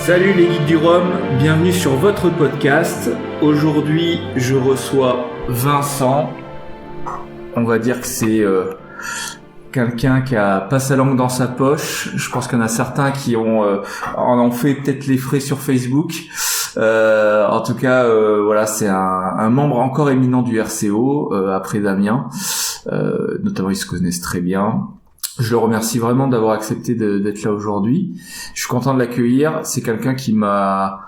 Salut les geeks du rhum, bienvenue sur votre podcast. Aujourd'hui, je reçois Vincent. On va dire que c'est quelqu'un qui a pas sa langue dans sa poche. Je pense qu'il y en a certains qui en ont fait peut-être les frais sur Facebook. En tout cas, voilà, c'est un membre encore éminent du RCO, après Damien. Notamment, ils se connaissent très bien. Je le remercie vraiment d'avoir accepté d'être là aujourd'hui. Je suis content de l'accueillir. C'est quelqu'un qui m'a,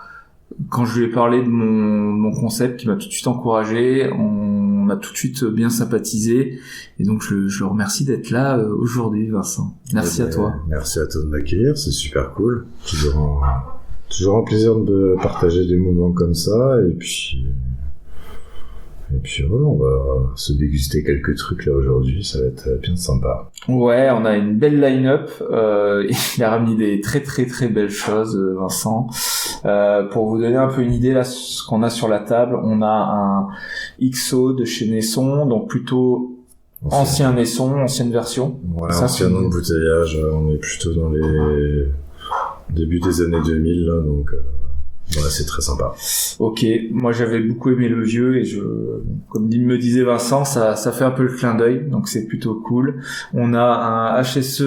quand je lui ai parlé de mon concept, qui m'a tout de suite encouragé. On a tout de suite bien sympathisé. Et donc, je le remercie d'être là aujourd'hui, Vincent. Merci à toi. Merci à toi de m'accueillir. C'est super cool. Toujours un plaisir de partager des moments comme ça. Et puis voilà, on va se déguster quelques trucs là aujourd'hui, ça va être bien sympa. Ouais, on a une belle line-up. Il a ramené des très très très belles choses, Vincent. Pour vous donner un peu une idée là, ce qu'on a sur la table, on a un XO de chez Nesson, donc plutôt ancien Nesson, ancienne version. Ouais, ancien embouteillage. On est plutôt dans les débuts des années 2000 là, donc. Ouais, c'est très sympa. Ok, moi j'avais beaucoup aimé le vieux et comme me disait Vincent, ça fait un peu le clin d'œil, donc c'est plutôt cool. On a un HSE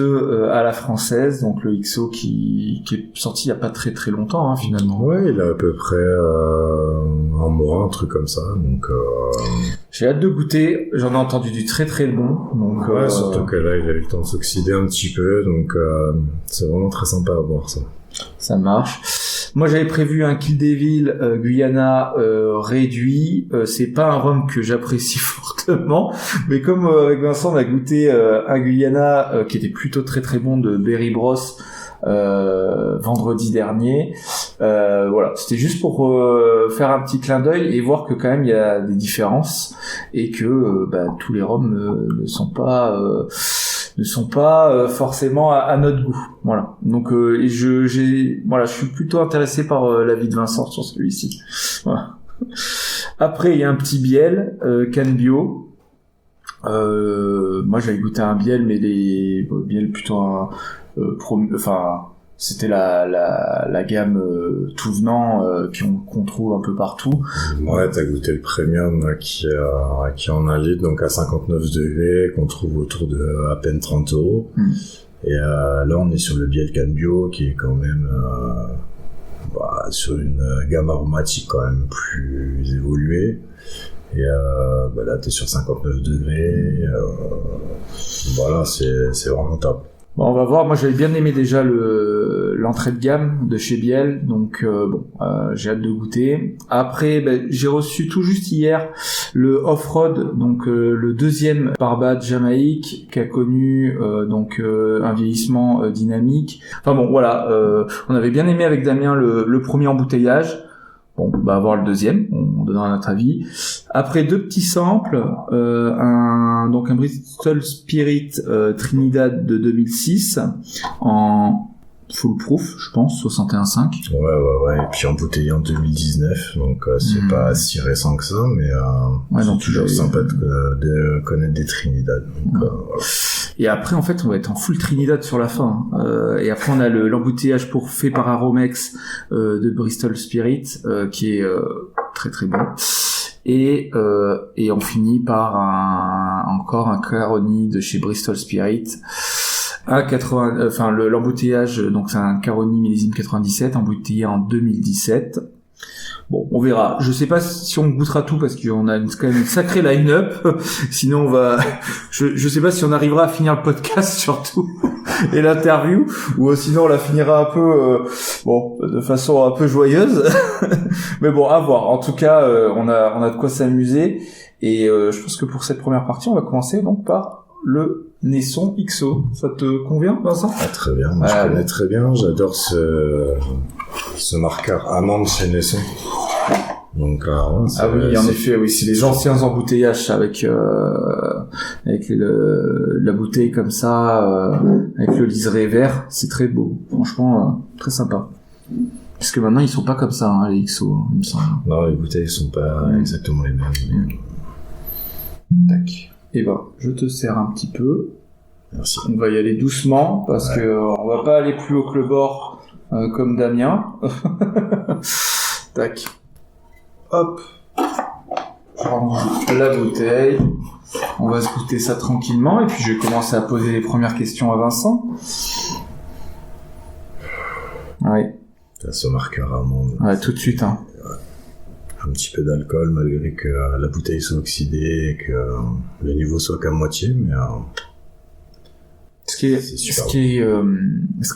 à la française, donc le XO qui est sorti il y a pas très très longtemps hein, finalement. Ouais, il a à peu près un mois, un truc comme ça, donc. J'ai hâte de goûter. J'en ai entendu du très très bon, donc. Ouais, surtout que là il a eu le temps de s'oxyder un petit peu, donc c'est vraiment très sympa à boire ça. Ça marche. Moi, j'avais prévu un Kill Devil Guyana réduit. C'est pas un rhum que j'apprécie fortement, mais comme avec Vincent, on a goûté un Guyana qui était plutôt très très bon de Berry Bros vendredi dernier. Voilà, c'était juste pour faire un petit clin d'œil et voir que quand même il y a des différences et que tous les rhums ne sont pas forcément à notre goût. Voilà. Donc je suis plutôt intéressé par l'avis de Vincent sur celui-ci. Voilà. Après il y a un petit biel Can Bio. Moi j'avais goûté un biel mais les biel plutôt c'était la gamme tout venant qu'on trouve un peu partout. Ouais, t'as goûté le premium qui est en 1 litre, donc à 59 degrés, qu'on trouve autour de à peine 30 €. Et là, on est sur le biel Can Bio, qui est quand même sur une gamme aromatique quand même plus évoluée. Et là, t'es sur 59 degrés. Voilà, c'est vraiment top. Bon, on va voir. Moi, j'avais bien aimé déjà l'entrée de gamme de chez Biel, donc j'ai hâte de goûter. Après, j'ai reçu tout juste hier le Off-Road, donc le deuxième Barbade Jamaïque, qui a connu un vieillissement dynamique. Enfin bon, voilà. On avait bien aimé avec Damien le premier embouteillage. Bon, on va voir le deuxième, on donnera notre avis. Après 2 petits samples, un Bristol Spirit Trinidad de 2006 en full proof, je pense, 61,5. Ouais. Et puis embouteillé en 2019, donc c'est pas si récent que ça, mais c'est toujours sympa de connaître des Trinidad. Donc, voilà. Et après, en fait, on va être en full Trinidad sur la fin. Et après, on a l'embouteillage fait par Aromex de Bristol Spirit, qui est très très bon. Et on finit par encore un Caroni de chez Bristol Spirit. L'embouteillage, donc c'est un Caroni millésime 97, embouteillé en 2017. Bon, on verra. Je sais pas si on goûtera tout parce qu'on a quand même une sacrée line-up. Sinon, je sais pas si on arrivera à finir le podcast surtout et l'interview, ou sinon on la finira un peu, de façon un peu joyeuse. Mais bon, à voir. En tout cas, on a de quoi s'amuser. Et je pense que pour cette première partie, on va commencer donc par le Nesson XO. Ça te convient, Vincent ? Très bien. Moi, je connais très bien. J'adore ce marqueur amande chez Nesson. Donc, oui, en effet, oui, c'est les anciens embouteillages avec la bouteille comme ça, avec le liseré vert. C'est très beau. Franchement, très sympa. Parce que maintenant, ils sont pas comme ça, hein, les XO, il me semble. Non, les bouteilles sont pas exactement les mêmes. Tac. Et je te sers un petit peu. Merci. On va y aller doucement parce que on va pas aller plus haut que le bord comme Damien. Tac. Hop. Je prends la bouteille. On va se goûter ça tranquillement et puis je vais commencer à poser les premières questions à Vincent. Oui. T'as ce marqueur amande. Ouais, tout de suite. Hein. Un petit peu d'alcool malgré que la bouteille soit oxydée et que le niveau soit qu'à moitié, mais ce qui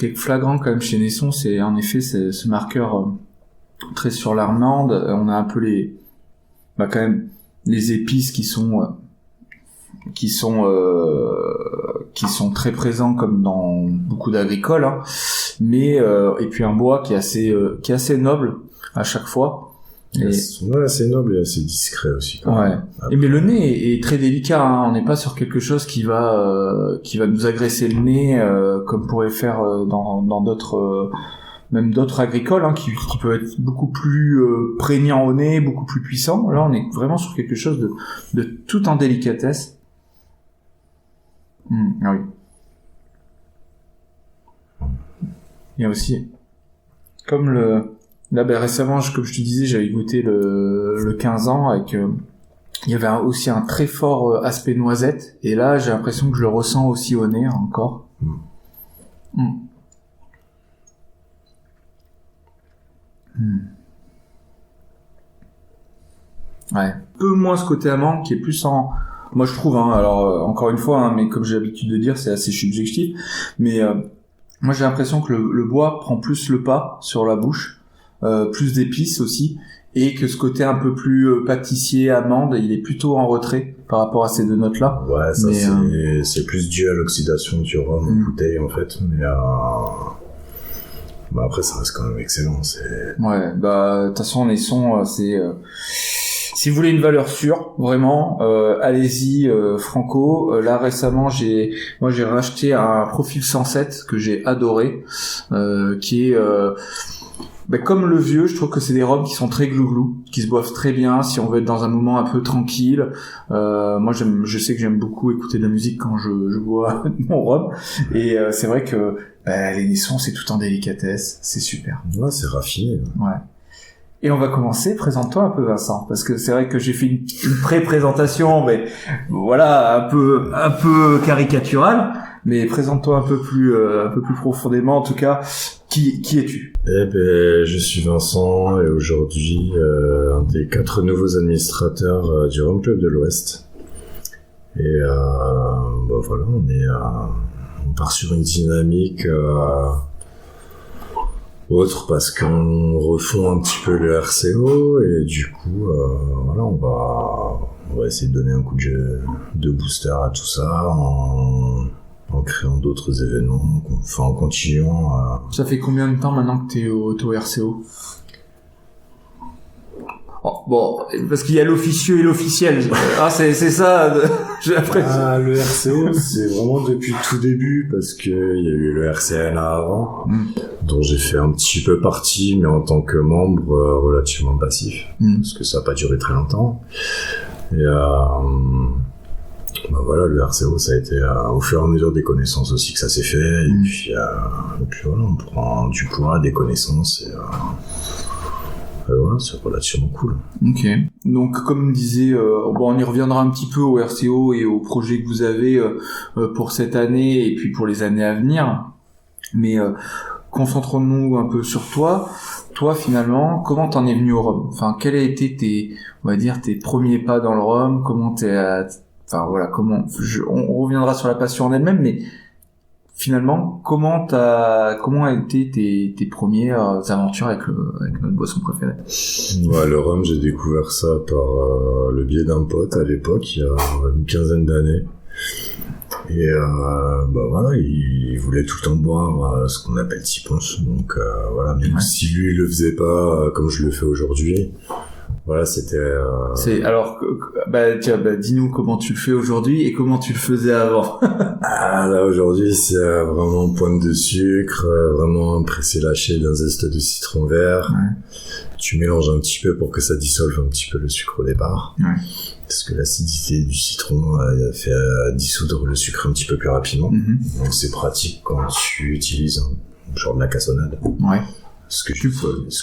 est flagrant quand même chez Naisson, c'est en effet ce marqueur très sur l'amande. On a un peu quand même les épices qui sont très présents comme dans beaucoup d'agricoles, hein. Mais et puis un bois qui est assez noble à chaque fois. Ouais, assez noble et assez discret aussi. Quand même. Et mais le nez est très délicat, hein. On n'est pas sur quelque chose qui va nous agresser le nez comme pourrait faire dans d'autres même d'autres agricoles, hein, qui peuvent être beaucoup plus prégnants au nez, beaucoup plus puissants. Là, on est vraiment sur quelque chose de tout en délicatesse. Ah oui. Il y a aussi comme là, récemment, comme je te disais, j'avais goûté le 15 ans avec il y avait aussi un très fort aspect noisette, et là j'ai l'impression que je le ressens aussi au nez encore. Ouais. Un peu moins ce côté amande qui est plus moi je trouve, hein, alors encore une fois, hein, mais comme j'ai l'habitude de dire, c'est assez subjectif, mais moi j'ai l'impression que le bois prend plus le pas sur la bouche, plus d'épices aussi, et que ce côté un peu plus pâtissier, amande, il est plutôt en retrait par rapport à ces deux notes-là. Ouais, ça c'est plus dû à l'oxydation du rhum en bouteille en fait, mais après ça reste quand même excellent. Ouais, de toute façon Naisson, c'est si vous voulez une valeur sûre, vraiment, allez-y, Franco. Là récemment, j'ai racheté un Profil 107 que j'ai adoré, qui est comme le vieux. Je trouve que c'est des rhums qui sont très glouglou, qui se boivent très bien si on veut être dans un moment un peu tranquille. Moi, je sais que j'aime beaucoup écouter de la musique quand je bois mon rhum, et c'est vrai que les Naisson, c'est tout en délicatesse, c'est super. Ouais, c'est raffiné. Ouais. Et on va commencer. Présente-toi un peu, Vincent, parce que c'est vrai que j'ai fait une pré-présentation, mais voilà, un peu caricaturale. Mais présente-toi un peu plus profondément, en tout cas. Qui es-tu ? Je suis Vincent, et aujourd'hui un des 4 nouveaux administrateurs du Rhum Club de l'Ouest. Et voilà, on part sur une dynamique autre parce qu'on refond un petit peu le RCO, et du coup voilà, on va essayer de donner un coup de booster à tout ça en créant d'autres événements, en continuant à... Ça fait combien de temps maintenant que t'es au RCO ? Bon, parce qu'il y a l'officieux et l'officiel. C'est ça, j'ai l'impression. Le RCO, c'est vraiment depuis le tout début, parce que il y a eu le RCNA avant, dont j'ai fait un petit peu partie, mais en tant que membre relativement passif, parce que ça a pas duré très longtemps. Et voilà, le RCO, ça a été au fur et à mesure des connaissances aussi que ça s'est fait, et puis voilà, on prend du poids, des connaissances, et voilà, c'est relativement cool. Ok. Donc, comme disait, on y reviendra un petit peu au RCO et au projet que vous avez pour cette année et puis pour les années à venir. Mais concentrons-nous un peu sur toi. Toi, finalement, comment t'en es venu au rhum ? Enfin, quels a été tes premiers pas dans le rhum ? Comment on reviendra sur la passion en elle-même, mais finalement, comment a été tes premières aventures avec notre boisson préférée ? Ouais, le rhum, j'ai découvert ça par le biais d'un pote à l'époque, il y a une quinzaine d'années. Et voilà, il voulait tout le temps boire ce qu'on appelle Tiponche. Donc voilà, même si lui il le faisait pas comme je le fais aujourd'hui. Voilà, c'était... Alors, dis-nous comment tu le fais aujourd'hui et comment tu le faisais avant. Là, aujourd'hui, c'est vraiment pointe de sucre, vraiment pressé lâché d'un zeste de citron vert. Ouais. Tu mélanges un petit peu pour que ça dissolve un petit peu le sucre au départ. Ouais. Parce que l'acidité du citron fait dissoudre le sucre un petit peu plus rapidement. Donc, c'est pratique quand tu utilises genre de la cassonade. Ouais.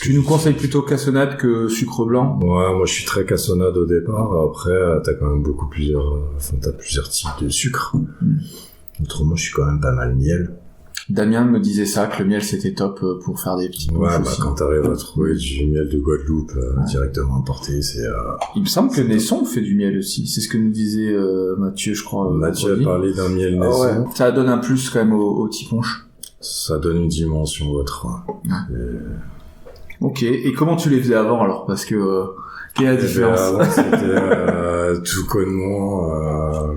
Tu nous conseilles plutôt cassonade que sucre blanc? Ouais, moi je suis très cassonade au départ. Après, t'as quand même t'as plusieurs types de sucre. Autrement, je suis quand même pas mal miel. Damien me disait ça, que le miel c'était top pour faire des petits ouais, aussi. Quand t'arrives à trouver du miel de Guadeloupe directement importé, c'est... Il me semble que Naisson fait du miel aussi. C'est ce que nous disait Mathieu, je crois. Mathieu a parlé d'un miel Naisson. Ouais. Ça donne un plus quand même au petit punch. Ça donne une dimension autre. Ok, et comment tu les faisais avant alors? Parce que... quelle est la différence? Avant, c'était tout connement,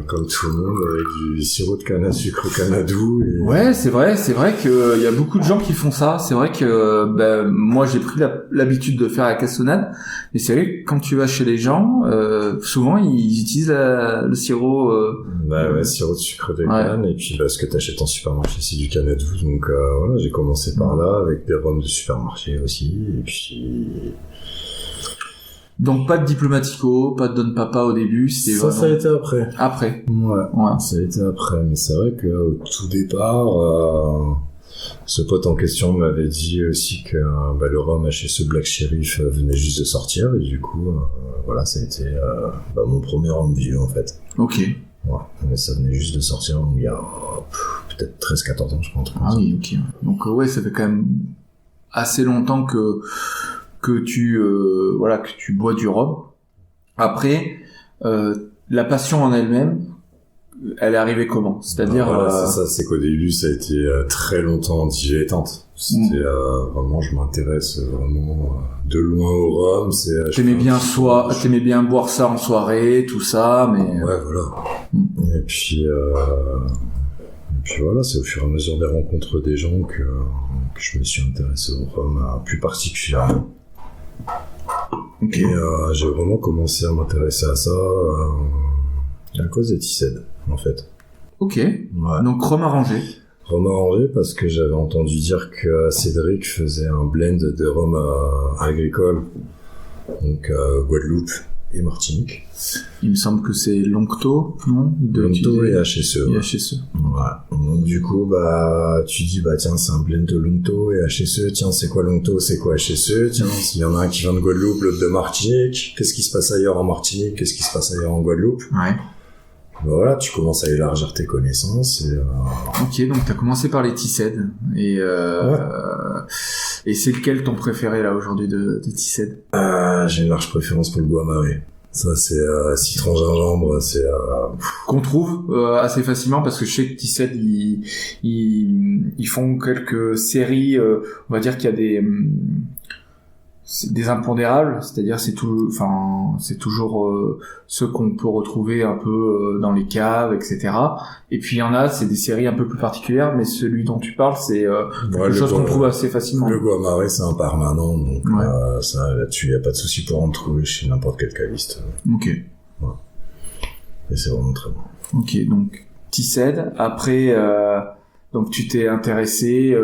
comme tout le monde, avec du sirop de canne à sucre canadou. Et... Ouais, c'est vrai que il y a beaucoup de gens qui font ça. C'est vrai que moi j'ai pris l'habitude de faire la cassonade, mais c'est vrai que quand tu vas chez les gens, souvent ils utilisent le sirop. Sirop de sucre de canne, et puis ce que t'achètes en supermarché c'est du canadou. Donc voilà, j'ai commencé par là avec des rhums de supermarché aussi, et puis. Donc pas de diplomatico, pas de Don Papa au début, c'était ça a été après. Après. Ouais, ça a été après, mais c'est vrai que au tout départ, ce pote en question m'avait dit aussi que le rhum HSE Black Sheriff venait juste de sortir, et du coup, voilà, ça a été mon premier rhum vieux en fait. Ok. Ouais, mais ça venait juste de sortir il y a peut-être 13-14 ans, je pense. Ah oui, ok. Donc ça fait quand même assez longtemps que tu bois du rhum. Après, la passion en elle-même, elle est arrivée comment? C'est-à-dire c'est qu'au début ça a été très longtemps dilettante. C'était vraiment, je m'intéresse vraiment de loin au rhum. T'aimais bien boire ça en soirée, tout ça, mais ouais, voilà. Et puis voilà, c'est au fur et à mesure des rencontres des gens que je me suis intéressé au rhum plus particulièrement. Okay. Et j'ai vraiment commencé à m'intéresser à ça à cause des Tissed, en fait. Ok. Ouais. Donc rhum arrangé. Rhum arrangé parce que j'avais entendu dire que Cédric faisait un blend de rhum agricole, donc Guadeloupe et Martinique. Il me semble que c'est Longto, non? Longto et HSE. Et HSE. Ouais. Donc du coup, tu dis, tiens, c'est un blend de Longto et HSE. Tiens, c'est quoi Longto, c'est quoi HSE? Tiens, s'il y en a un qui vient de Guadeloupe, l'autre de Martinique. Qu'est-ce qui se passe ailleurs en Martinique? Qu'est-ce qui se passe ailleurs en Guadeloupe? Ouais. Voilà, tu commences à élargir tes connaissances et... Ok, donc t'as commencé par les Tissed. Et c'est lequel ton préféré là aujourd'hui de Tissed? J'ai une large préférence pour le Guamaré. Ça, c'est citron gingembre, c'est... Qu'on trouve assez facilement, parce que je sais que Tissed, ils font quelques séries, on va dire qu'il y a des impondérables, c'est-à-dire c'est toujours ceux qu'on peut retrouver un peu dans les caves, etc. Et puis il y en a, c'est des séries un peu plus particulières, mais celui dont tu parles, c'est quelque chose qu'on trouve assez facilement. Le Guamaré, c'est un permanent, donc ça, là-dessus, il n'y a pas de souci pour en trouver chez n'importe quel caviste. Ok. Ouais. Et c'est vraiment très bon. Ok, donc Tissed. Après, donc tu t'es intéressé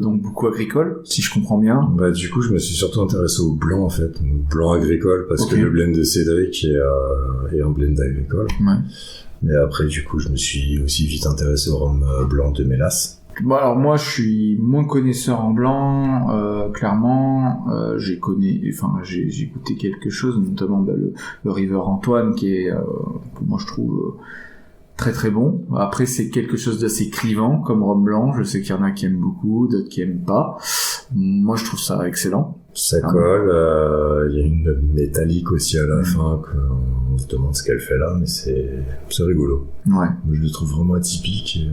donc beaucoup agricole, si je comprends bien. Du coup, je me suis surtout intéressé au blanc en fait, blanc agricole, parce que le blend de Cédric est un blend agricole. Ouais. Mais après, du coup, je me suis aussi vite intéressé au rhum blanc de Mélas. Bon, alors moi, je suis moins connaisseur en blanc, clairement. J'ai goûté quelque chose, notamment le River Antoine, qui est, moi je trouve très très bon. Après, c'est quelque chose d'assez clivant comme rhum blanc. Je sais qu'il y en a qui aiment beaucoup, d'autres qui aiment pas. Moi, je trouve ça excellent. Ça colle. Il y a une note métallique aussi à la fin qu'on se demande ce qu'elle fait là, mais c'est rigolo. Ouais. Je le trouve vraiment atypique et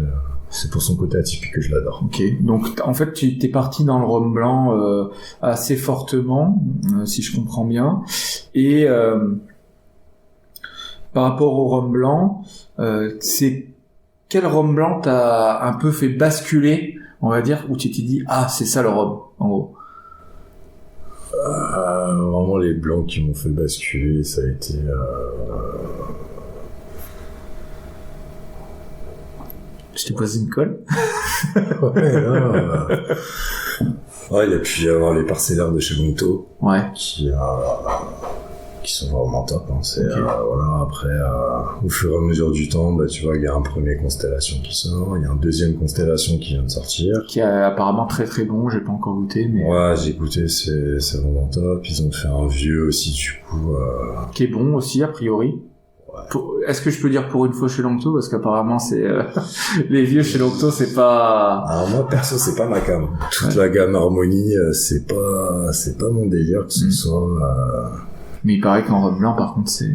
c'est pour son côté atypique que je l'adore. Ok. Donc, en fait, tu t'es parti dans le rhum blanc assez fortement, si je comprends bien. Et par rapport au rhum blanc, c'est quel rhum blanc t'a un peu fait basculer, on va dire, où tu t'es dit c'est ça le rhum, en gros? Vraiment les blancs qui m'ont fait basculer, ça a été Je t'ai posé une colle. Ouais, il y a pu y avoir les parcellaires de chez Longto, ouais, qui qui sont vraiment top. Hein. C'est voilà. Après, au fur et à mesure du temps, tu vois, il y a un premier Constellation qui sort, il y a un deuxième Constellation qui vient de sortir, qui est apparemment très très bon. J'ai pas encore goûté, mais ouais, j'ai goûté, c'est vraiment top. Ils ont fait un vieux aussi, du coup, qui est bon aussi a priori. Ouais. Est-ce que je peux dire pour une fois chez Longto, parce qu'apparemment c'est les vieux chez Longto, c'est pas. Alors moi perso, c'est pas ma cam. Toute la gamme Harmonie, c'est pas mon délire que ce soit. Mais il paraît qu'en rhum blanc, par contre, c'est.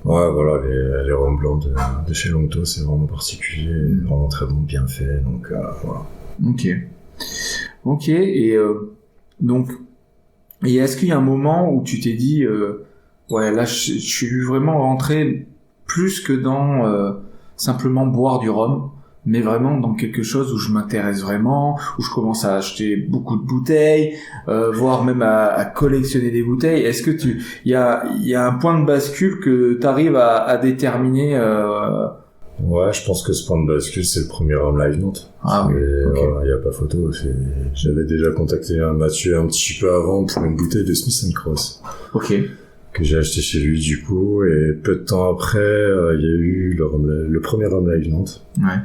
Ouais, voilà, les rhums blancs de chez Longto, c'est vraiment particulier, vraiment très bon, bien fait, donc voilà. Ok, et donc, et est-ce qu'il y a un moment où tu t'es dit, ouais, là, je suis vraiment rentré plus que dans simplement boire du rhum, mais vraiment dans quelque chose où je m'intéresse vraiment, où je commence à acheter beaucoup de bouteilles, voire même à collectionner des bouteilles. Est-ce que il y a un point de bascule que t'arrives à déterminer Ouais, je pense que ce point de bascule, c'est le premier Rhum Live Nantes. Ah oui, ok. Voilà, y a pas photo. J'avais déjà contacté Mathieu un petit peu avant pour une bouteille de Smith & Cross. Ok. Que j'ai acheté chez lui, du coup, et peu de temps après, il y a eu le premier Rhum Live Nantes. Ouais.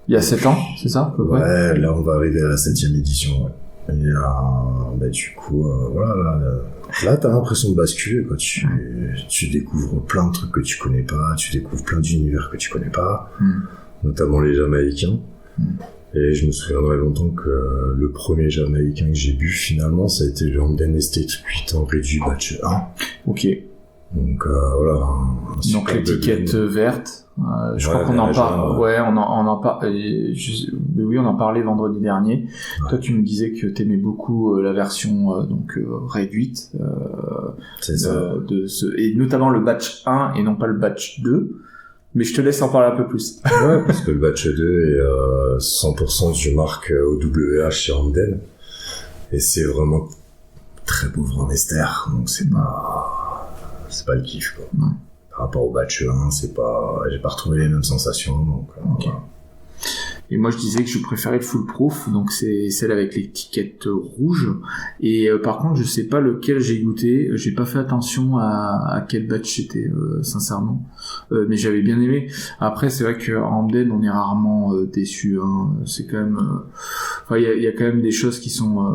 Il y a 7 ans, c'est ça, à peu près? Ouais, là, on va arriver à la 7e édition, ouais. Et du coup, voilà, là, t'as l'impression de basculer, quoi. Tu découvres plein de trucs que tu connais pas, tu découvres plein d'univers que tu connais pas, notamment les Jamaïcains. Et je me souviendrai longtemps que le premier Jamaïcain que j'ai bu, finalement, ça a été le Hamden Estate 8 ans réduit batch 1. Ok. Donc, voilà. Donc, l'étiquette verte. Je crois qu'on en parle. Ouais, on en parle. Mais oui, on en parlait vendredi dernier. Ouais. Toi, tu me disais que t'aimais beaucoup la version réduite. C'est ça. Et notamment le batch 1 et non pas le batch 2. Mais je te laisse en parler un peu plus. Ouais, parce que le batch 2 est 100% du marque OWH chez Hamden. Et c'est vraiment très pauvre en ester. Donc c'est pas le kiff, quoi. Ouais. Par rapport au batch 1, j'ai pas retrouvé les mêmes sensations, donc, okay. Voilà. Et moi, je disais que je préférais le full proof, donc c'est celle avec l'étiquette rouge. Et par contre, je sais pas lequel j'ai goûté. J'ai pas fait attention à quel batch c'était, sincèrement. Mais j'avais bien aimé. Après, c'est vrai qu'en Hamden, on est rarement déçu. Hein. C'est quand même, il y a quand même des choses qui sont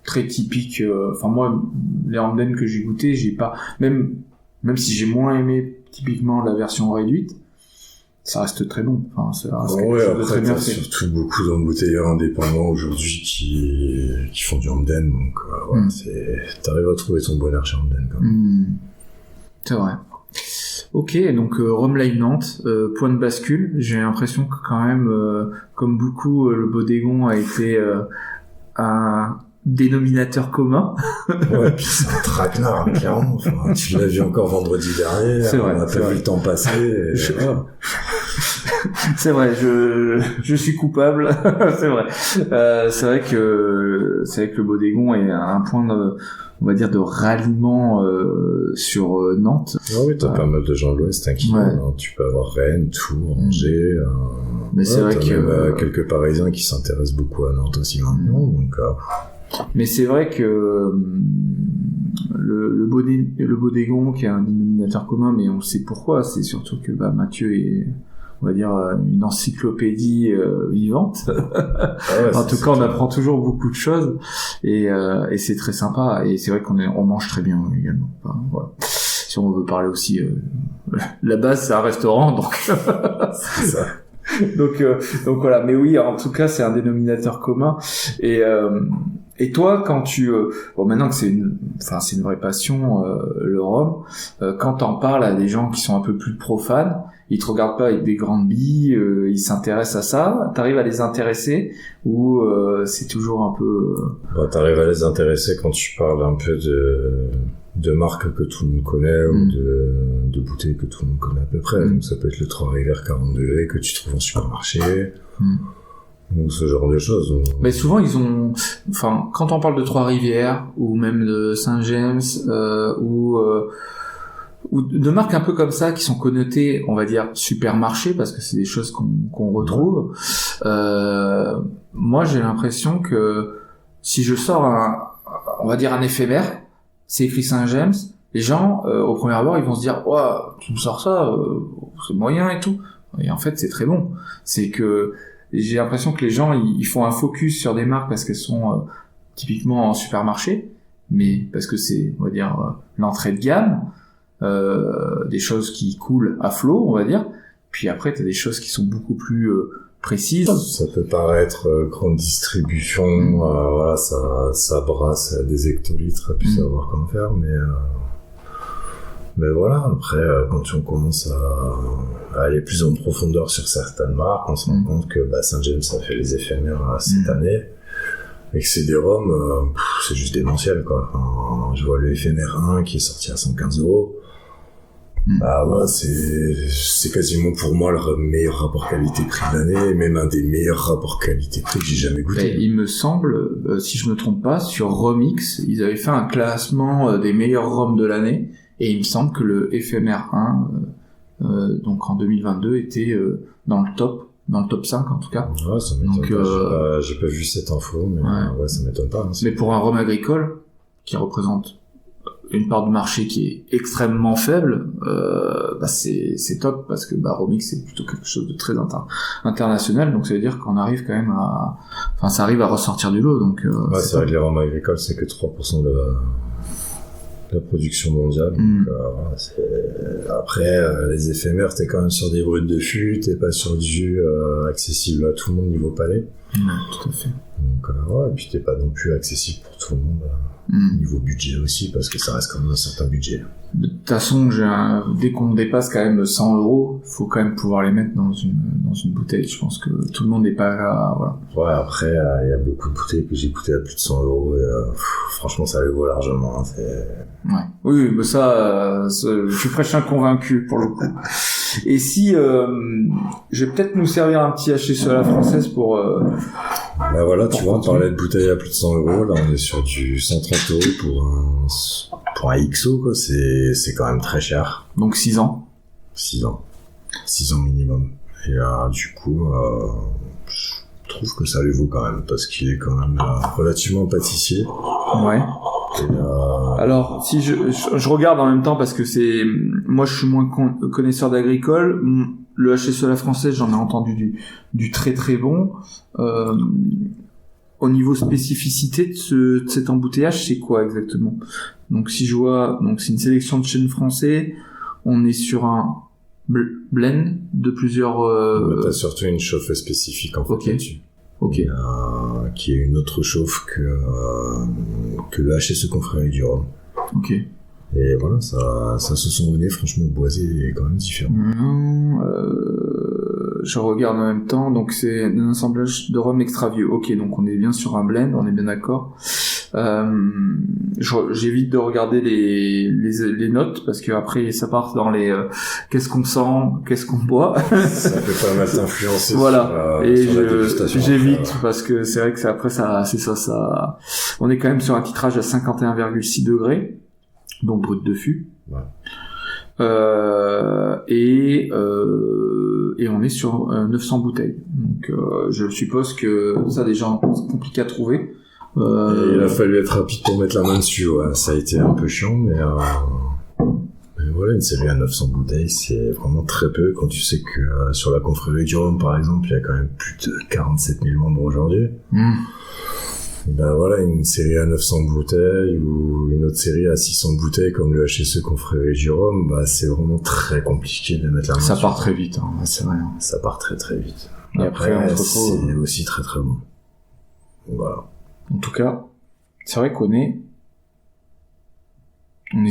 très typiques. Enfin, moi, les Hamden que j'ai goûté, j'ai pas, même si j'ai moins aimé typiquement la version réduite. Ça reste très bon. Enfin, ça reste après, très bien fait. Surtout beaucoup d'embouteilleurs indépendants aujourd'hui qui font du Hamden, donc t'arrives à trouver ton bonheur chez Hamden, quand même. C'est vrai. Ok, donc Rhum Live Nantes, point de bascule. J'ai l'impression que quand même, comme beaucoup, le Bodégon a été un dénominateur commun. Ouais, puis c'est un traquenard, clairement. Enfin, tu l'as vu encore vendredi dernier. C'est vrai, on a pas vu le temps passer. C'est vrai, je suis coupable. C'est vrai. C'est vrai que le Bodégon est un point de, on va dire, de ralliement sur Nantes. Ah oui, t'as pas mal de gens de l'Ouest qui viennent. Tu peux avoir Rennes, Tours, Angers. Mais c'est vrai que même, quelques Parisiens qui s'intéressent beaucoup à Nantes aussi maintenant. Donc. Mais c'est vrai que le Bodégon, qui est un dénominateur commun, mais on sait pourquoi. C'est surtout que Mathieu est, on va dire, une encyclopédie vivante. En tout cas, on apprend toujours beaucoup de choses et c'est très sympa. Et c'est vrai on mange très bien également. Enfin, voilà. Si on veut parler aussi, la base c'est un restaurant, donc c'est ça. donc voilà. Mais oui, en tout cas, c'est un dénominateur commun. Et toi, quand maintenant que c'est une vraie passion, le rhum, quand t'en parles à des gens qui sont un peu plus profanes, ils te regardent pas avec des grandes billes, ils s'intéressent à ça, t'arrives à les intéresser, ou c'est toujours un peu... t'arrives à les intéresser quand tu parles un peu de marques que tout le monde connaît, ou de bouteilles que tout le monde connaît à peu près. Donc ça peut être le 3 Rivières 40 degrés que tu trouves en supermarché. Ou ce genre de choses. Mais souvent quand on parle de Trois-Rivières ou même de Saint-James ou de marques un peu comme ça qui sont connotées, on va dire supermarché, parce que c'est des choses qu'on retrouve. Moi, j'ai l'impression que si je sors on va dire un éphémère, c'est écrit Saint-James, les gens, au premier abord, ils vont se dire, ouah, tu me sors ça, c'est moyen et tout. Et en fait, c'est très bon. C'est que j'ai l'impression que les gens, ils font un focus sur des marques parce qu'elles sont typiquement en supermarché, mais parce que c'est, on va dire, l'entrée de gamme, des choses qui coulent à flot, on va dire. Puis après, t'as des choses qui sont beaucoup plus précises. Ça peut paraître grande distribution, voilà, ça brasse des hectolitres, puis savoir comment faire, mais voilà, après, quand on commence à aller plus en profondeur sur certaines marques, on se rend compte que Saint-James a fait les éphémères cette année, et que c'est des rhums, c'est juste démentiel, quoi. Enfin, je vois le éphémère 1 qui est sorti à 115 €. Ouais, c'est quasiment pour moi le meilleur rapport qualité-prix de l'année, même un des meilleurs rapports qualité-prix que j'ai jamais goûté. Et il me semble, si je me trompe pas, sur Romix, ils avaient fait un classement des meilleurs rhums de l'année, et il me semble que le éphémère 1, donc en 2022, était dans le top 5 en tout cas. Ouais, ça m'étonne pas. J'ai pas vu cette info, mais ouais, ça m'étonne pas. Hein, mais pour un rhum agricole, qui représente une part du marché qui est extrêmement faible, c'est top, parce que Romix c'est plutôt quelque chose de très international, donc ça veut dire qu'on arrive quand même ça arrive à ressortir du lot, donc ouais, c'est vrai que les rhums agricoles c'est que 3% de la production mondiale, donc après les éphémères, t'es quand même sur des brutes de fût, t'es pas sur du jus accessible à tout le monde niveau palais. Tout à fait. Donc et puis t'es pas non plus accessible pour tout le monde. Niveau budget aussi, parce que ça reste quand même un certain budget. De toute façon, dès qu'on dépasse quand même 100 €, faut quand même pouvoir les mettre dans une bouteille. Je pense que tout le monde n'est pas là, voilà. Ouais, après, il y a beaucoup de bouteilles que j'ai coûté à plus de 100 € et franchement, ça les vaut largement. Hein, ouais. Oui, mais ça, je prêche un convaincu pour le coup. Et si, je vais peut-être nous servir un petit HSE à la française pour... voilà, tu vois, on parlait de bouteilles à plus de 100 €, là on est sur du 130 € pour un XO, quoi, c'est quand même très cher. Donc 6 ans. 6 ans minimum. Et du coup, je trouve que ça lui vaut quand même, parce qu'il est quand même relativement pâtissier. Ouais. Alors, si je regarde en même temps, parce que moi je suis moins connaisseur d'agricole, le HSE à la française, j'en ai entendu du très très bon. Au niveau spécificité de cet embouteillage, c'est quoi exactement? Donc si je vois, donc c'est une sélection de chênes français, on est sur un blend de plusieurs... T'as surtout une chauffe spécifique en fait là-dessus. Ok. Qui est une autre chauffe que le HSE Confrérie du Rhum. Ok. Et voilà, ça se sent au nez, franchement, le boisé est quand même différent. Je regarde en même temps, donc c'est un assemblage de rhum extra vieux. Ok, donc on est bien sur un blend, on est bien d'accord. J'évite de regarder les notes, parce que après ça part dans les qu'est-ce qu'on sent, qu'est-ce qu'on boit. Ça peut pas mal t'influencer. Voilà. Sur la dégustation. J'évite, parce que c'est vrai que après ça, on est quand même sur un titrage à 51,6 degrés, donc brut de fût. Ouais. Et on est sur 900 bouteilles. Donc je suppose que ça déjà c'est compliqué à trouver. Il a fallu être rapide pour mettre la main dessus, ouais. Ça a été un peu chiant, mais voilà, une série à 900 bouteilles, c'est vraiment très peu, quand tu sais que sur la confrérie du Rhum, par exemple, il y a quand même plus de 47 000 membres aujourd'hui. Voilà, une série à 900 bouteilles ou une autre série à 600 bouteilles comme le HSE Confrérie du Rhum, c'est vraiment très compliqué de mettre la main dessus. Ça part très vite, hein, c'est vrai. Ça part très très vite. Et après c'est aussi très très bon. Voilà. En tout cas, c'est vrai qu'on est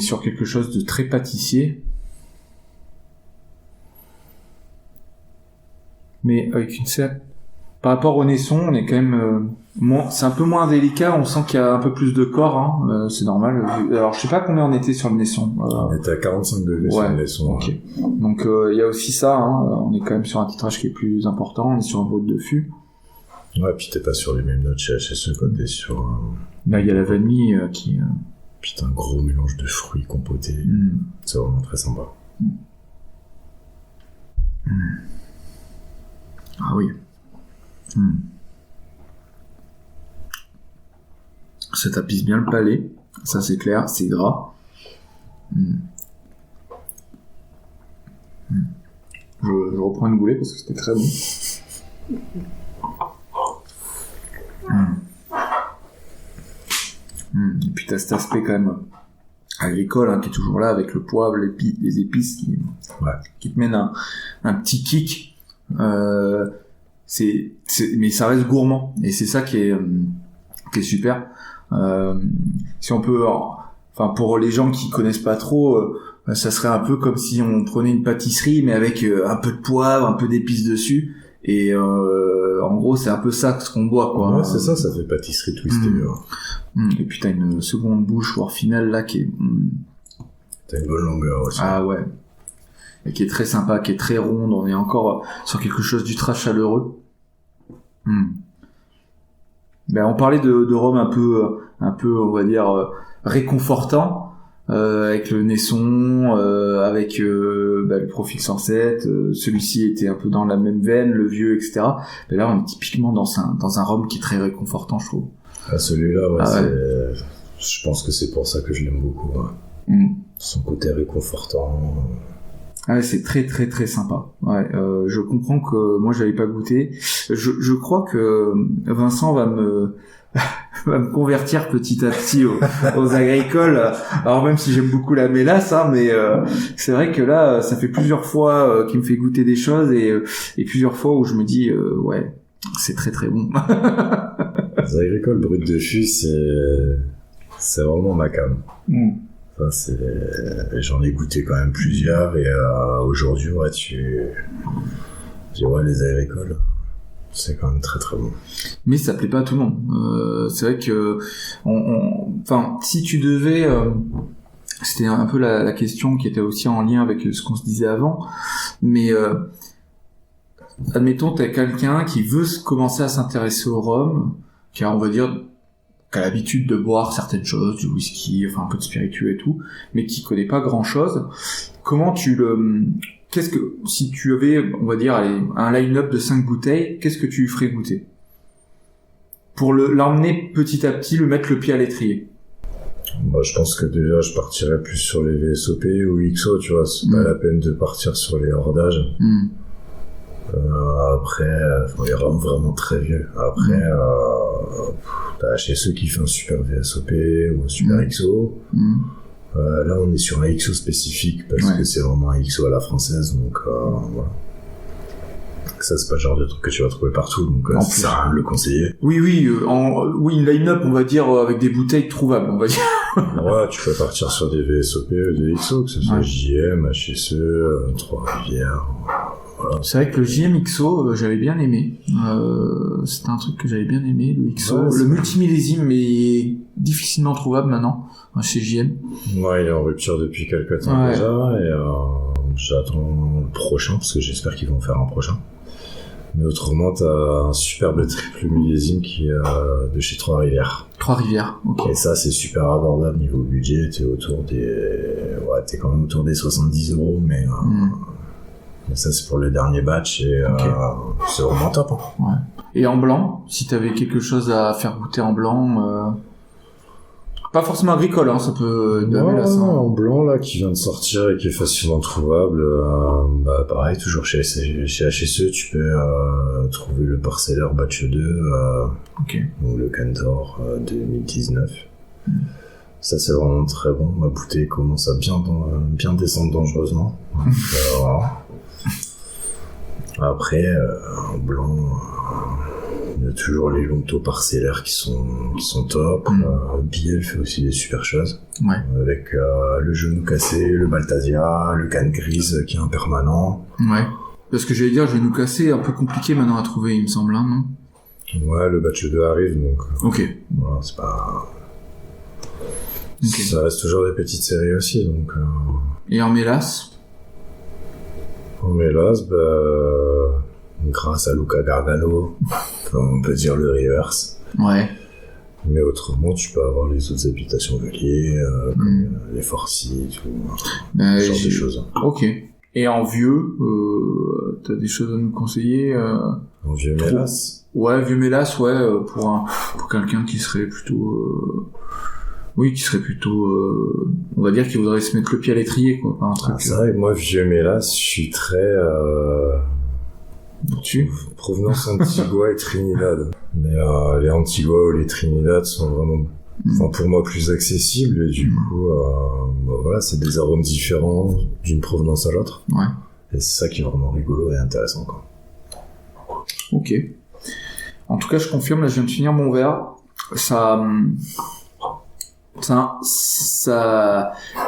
sur quelque chose de très pâtissier, mais avec par rapport au naisson, on est quand même c'est un peu moins délicat, on sent qu'il y a un peu plus de corps, hein, c'est normal. Alors je sais pas combien on était sur le naisson. On était à 45 degrés sur le naisson. Ok. Donc il y a aussi ça, hein, on est quand même sur un titrage qui est plus important, on est sur un brut de fût. Ouais, puis t'es pas sur les mêmes notes chez HSE, quoi, t'es sur... Là, il y a la vanille qui... Puis t'as un gros mélange de fruits compotés. C'est vraiment très sympa. Ah oui. Ça tapisse bien le palais, ça c'est clair, c'est gras. Je reprends une goulée parce que c'était très bon. Et puis t'as cet aspect quand même agricole hein, qui est toujours là avec le poivre, les épices qui te mènent un petit kick. Mais ça reste gourmand et c'est ça qui est super. Si on peut, enfin pour les gens qui connaissent pas trop, ça serait un peu comme si on prenait une pâtisserie mais avec un peu de poivre, un peu d'épices dessus. Et en gros c'est un peu ça ce qu'on boit quoi. Ouais, c'est ça fait pâtisserie twistée. Et puis t'as une seconde bouche voire finale là qui est t'as une bonne longueur aussi. Ah ouais, et qui est très sympa, qui est très ronde. On est encore sur quelque chose d'ultra chaleureux. Ben on parlait de rhum un peu on va dire réconfortant. Avec le Naisson, avec le profil 107, celui-ci était un peu dans la même veine, le vieux, etc. Mais là, on est typiquement dans un rhum qui est très réconfortant, je trouve. Ah, celui-là, je pense que c'est pour ça que je l'aime beaucoup. Son côté réconfortant. Ah, c'est très très très sympa. Ouais, je comprends que moi j'avais pas goûté. Je crois que Vincent va me convertir petit à petit aux agricoles. Alors même si j'aime beaucoup la mélasse, hein, mais c'est vrai que là, ça fait plusieurs fois qu'il me fait goûter des choses et plusieurs fois où je me dis ouais, c'est très très bon. Les agricoles brutes de fût, c'est vraiment ma came. Enfin, j'en ai goûté quand même plusieurs et aujourd'hui, ouais, les agricoles. C'est quand même très très bon. Mais ça plaît pas à tout le monde. C'est vrai que, enfin, si tu devais, c'était un peu la question qui était aussi en lien avec ce qu'on se disait avant. Mais admettons, t'as quelqu'un qui veut commencer à s'intéresser au rhum, qui a, on va dire, qui a l'habitude de boire certaines choses, du whisky, enfin un peu de spiritueux et tout, mais qui connaît pas grand chose. Comment qu'est-ce que, si tu avais, on va dire, un line-up de 5 bouteilles, qu'est-ce que tu lui ferais goûter? Pour l'emmener petit à petit, le mettre le pied à l'étrier. Moi, je pense que déjà, je partirais plus sur les VSOP ou XO, tu vois, c'est pas la peine de partir sur les hors d'âge. Après, les rhums vraiment très vieux. Après, t'as HSE qui fait un super VSOP ou un super XO. Là, on est sur un XO spécifique parce que c'est vraiment un XO à la française, donc voilà. Ça, c'est pas le genre de truc que tu vas trouver partout, donc ça sert à rien de le conseiller. Oui, une line-up, on va dire, avec des bouteilles trouvables, on va dire. Ouais, tu peux partir sur des VSOP, des XO, que ce soit JM, HSE, Trois-Rivières. Voilà. C'est vrai que le JM XO, j'avais bien aimé. C'était un truc que j'avais bien aimé, le XO. Ouais, le multimillésime est difficilement trouvable maintenant, chez JM. Ouais, il est en rupture depuis quelques temps déjà, et j'attends le prochain, parce que j'espère qu'ils vont faire un prochain. Mais autrement, t'as un superbe triple millésime qui est de chez Trois-Rivières. Trois-Rivières, ok. Et ça, c'est super abordable niveau budget, t'es quand même autour des 70 €, mais ça, c'est pour le dernier batch, et c'est vraiment top. Hein. Ouais. Et en blanc, si t'avais quelque chose à faire goûter en blanc, pas forcément agricole, hein, ça peut être en blanc, là, qui vient de sortir et qui est facilement trouvable, pareil, toujours chez HSE, tu peux trouver le Parceller Batch 2, ou le Cantor 2019. Ça, c'est vraiment très bon. Ma bouteille commence à bien descendre dangereusement. Donc, voilà. Après, en blanc, il y a toujours les Longto parcellaires qui sont top. Biel fait aussi des super choses. Ouais. Avec le genou cassé, le Baltasia, le canne grise qui est impermanent. Ouais. Parce que j'allais dire, le genou cassé, un peu compliqué maintenant à trouver, il me semble, hein, non? Ouais, le batch 2 arrive, donc. Ok. Voilà, c'est pas. Okay. Ça reste toujours des petites séries aussi, donc. Et en mélasse? En mélasse, grâce à Luca Gargano, on peut dire le reverse. Ouais. Mais autrement, tu peux avoir les autres habitations veliers, comme les Forcy, tout, ce genre de choses. Ok. Et en vieux, t'as des choses à nous conseiller En vieux mélasse? Ouais, vieux mélasse, ouais, pour quelqu'un qui serait plutôt Oui, qui serait plutôt, on va dire qu'il voudrait se mettre le pied à l'étrier, quoi. Pas un truc. C'est vrai que moi, vieux Mélas, je suis très provenance Antigua et Trinidad. Mais les Antigua ou les Trinidad sont vraiment, pour moi, plus accessibles. Et du coup, voilà, c'est des arômes différents d'une provenance à l'autre. Ouais. Et c'est ça qui est vraiment rigolo et intéressant, quoi. Ok. En tout cas, je confirme, là, je viens de finir mon verre. Ça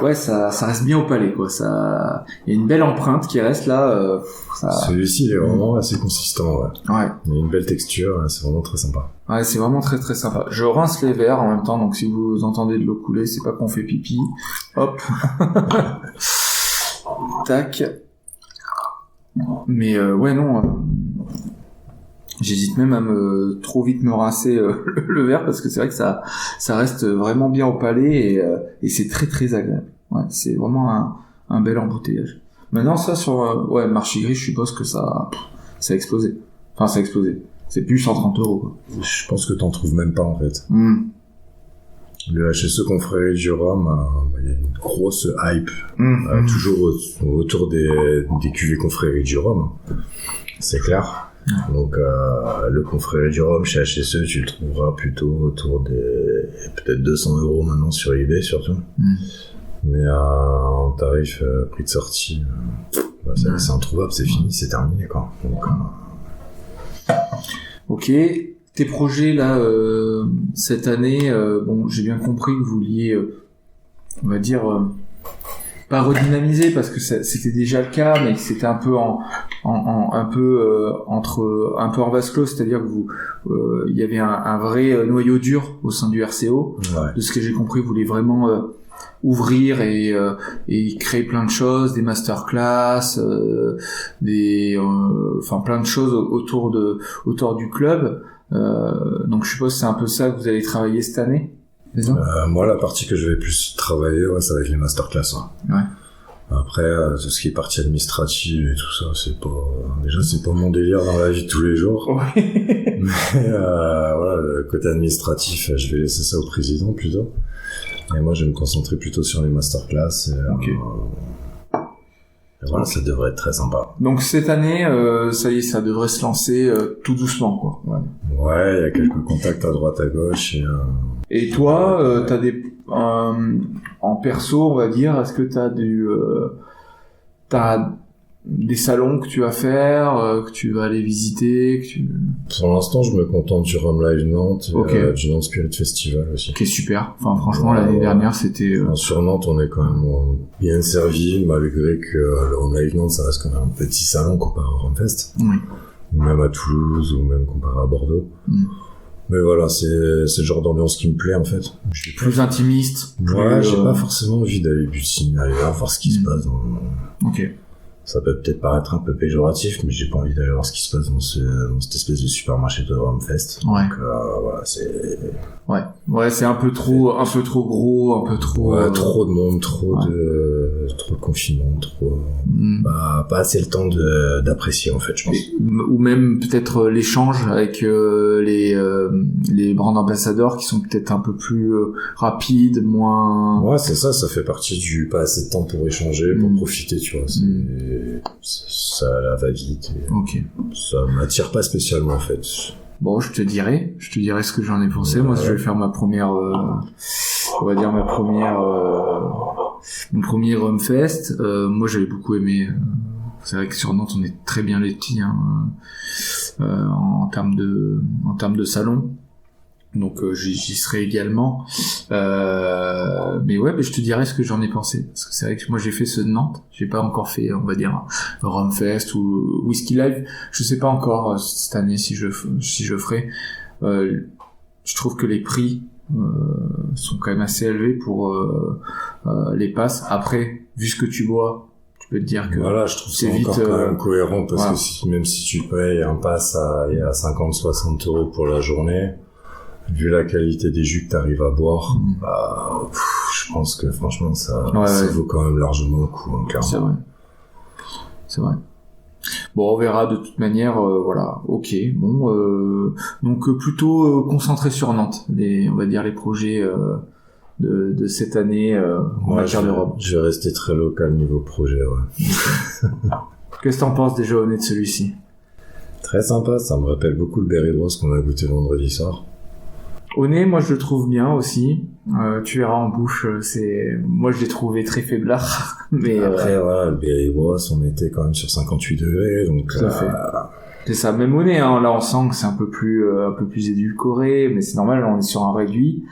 reste bien au palais, quoi. Il y a une belle empreinte qui reste là. Celui-ci, il est vraiment assez consistant, ouais. Ouais. Il a une belle texture, c'est vraiment très sympa. Ouais, c'est vraiment très très sympa. Je rince les verres en même temps, donc si vous entendez de l'eau couler, c'est pas qu'on fait pipi. Hop. Tac. Mais ouais, non. J'hésite même à trop vite me rincer le verre parce que c'est vrai que ça reste vraiment bien au palais et c'est très très agréable. Ouais, c'est vraiment un bel embouteillage. Maintenant ça sur marché gris, je suppose que ça a explosé. Enfin ça a explosé. C'est plus 130 €, quoi. Je pense que t'en trouves même pas en fait. Le HSE Confrérie du Rhum, il y a une grosse hype toujours autour des cuvées Confrérie du Rhum. C'est clair. Donc le Confrérie du Rhum chez HSE, tu le trouveras plutôt autour des peut-être 200 € maintenant sur eBay surtout. Mais en tarif prix de sortie, c'est introuvable, c'est fini, c'est terminé, quoi. Donc, ok. Tes projets là cette année, bon, j'ai bien compris que vous vouliez, on va dire, pas redynamiser parce que c'était déjà le cas, mais que c'était un peu en vase clos, c'est-à-dire que vous, il y avait un vrai noyau dur au sein du RCO. ouais. De ce que j'ai compris, vous voulez vraiment ouvrir et créer plein de choses, des masterclass, enfin plein de choses autour du club. Donc je suppose que c'est un peu ça que vous allez travailler cette année. Moi, la partie que je vais plus travailler, ça va être les masterclass. Ouais. Après, tout ce qui est partie administrative et tout ça, c'est pas mon délire dans la vie de tous les jours. Ouais. Mais voilà, le côté administratif, je vais laisser ça au président plutôt. Et moi, je vais me concentrer plutôt sur les masterclass. Ok. Et voilà, ça devrait être très sympa. Donc cette année, ça y est, ça devrait se lancer tout doucement, quoi. Ouais, il y a quelques contacts à droite, à gauche. Et toi, t'as en perso, on va dire, est-ce que t'as des salons que tu vas faire, que tu vas aller visiter, Pour l'instant, je me contente du Rhum Live Nantes et du Nantes Spirit Festival aussi. Qui est super. Enfin, franchement, l'année dernière, c'était... Sur Nantes, on est quand même bien servi, malgré que le Rhum Live Nantes, ça reste quand même un petit salon comparé au Rumfest. Oui. Ou même à Toulouse, ou même comparé à Bordeaux. Mais voilà, c'est le genre d'ambiance qui me plaît, en fait. Plus intimiste. Ouais, j'ai pas forcément envie d'aller butiner, aller voir ce qui se passe dans... Ok. Ça peut peut-être paraître un peu péjoratif, mais j'ai pas envie d'aller voir ce qui se passe dans cette espèce de supermarché de Rumfest. Ouais. Donc voilà, c'est... Ouais, c'est un peu trop gros, un peu trop... Ouais, trop de monde, trop de confinement, pas assez le temps d'apprécier, en fait, je pense. Ou même peut-être l'échange avec les brands ambassadeurs qui sont peut-être un peu plus rapides, moins... Ouais, c'est ça fait partie du pas assez de temps pour échanger, pour profiter, tu vois. Ça la va vite. Ok. Ça m'attire pas spécialement, en fait. Bon, je te dirai ce que j'en ai pensé. Moi, je vais faire mon premier Rumfest. Moi, j'avais beaucoup aimé. C'est vrai que sur Nantes, on est très bien lotis en termes de salon. Donc j'y serai également. Mais ouais, je te dirai ce que j'en ai pensé. Parce que c'est vrai que moi j'ai fait ceux de Nantes. J'ai pas encore fait, on va dire, Rumfest ou Whisky Live. Je sais pas encore cette année si je ferai. Je trouve que les prix sont quand même assez élevés pour les passes. Après, vu ce que tu bois, tu peux te dire que voilà, je trouve c'est ça vite, encore quand même cohérent parce voilà. que même si tu payes un pass à 50-60 € pour la journée, vu la qualité des jus que t'arrives à boire, je pense que franchement ça vaut quand même largement le coup, hein, clairement. C'est vrai. Bon, on verra de toute manière, voilà. Ok, bon, donc plutôt concentré sur Nantes, on va dire les projets de cette année en matière de rhum? Je vais rester très local niveau projet, ouais. Qu'est-ce que t'en penses déjà au nez de celui-ci? Très sympa, ça me rappelle beaucoup le Berry Bros qu'on a goûté vendredi soir. Au nez, moi je le trouve bien aussi. Tu verras en bouche, moi je l'ai trouvé très faiblard. Mais après voilà, le Berry Bros, on était quand même sur 58 degrés, donc. Tout à fait. C'est ça, même au nez, hein. Là on sent que c'est un peu plus édulcoré, mais c'est normal, on est sur un réduit.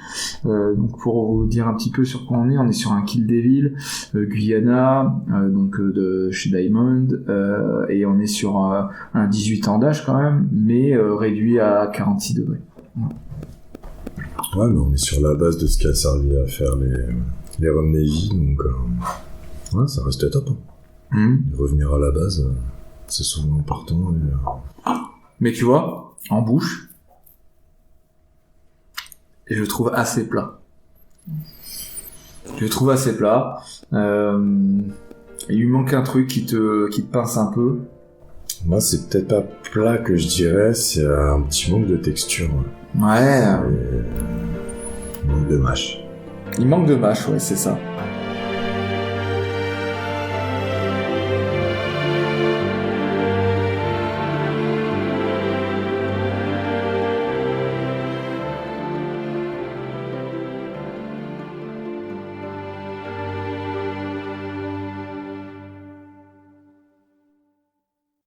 Donc pour vous dire un petit peu sur quoi on est sur un Kill Devil, Guyana, de chez Diamond, et on est sur un 18 ans d'âge quand même, mais réduit à 46 degrés. Ouais, mais on est sur la base de ce qui a servi à faire les Rum Navy, donc ouais, ça reste top. Revenir à la base, c'est souvent important. Mais tu vois, en bouche, je le trouve assez plat. Il lui manque un truc qui te pince un peu. Moi, c'est peut-être pas plat que je dirais, c'est un petit manque de texture. Ouais. Il manque de mâche. Il manque de mâche, ouais, c'est ça.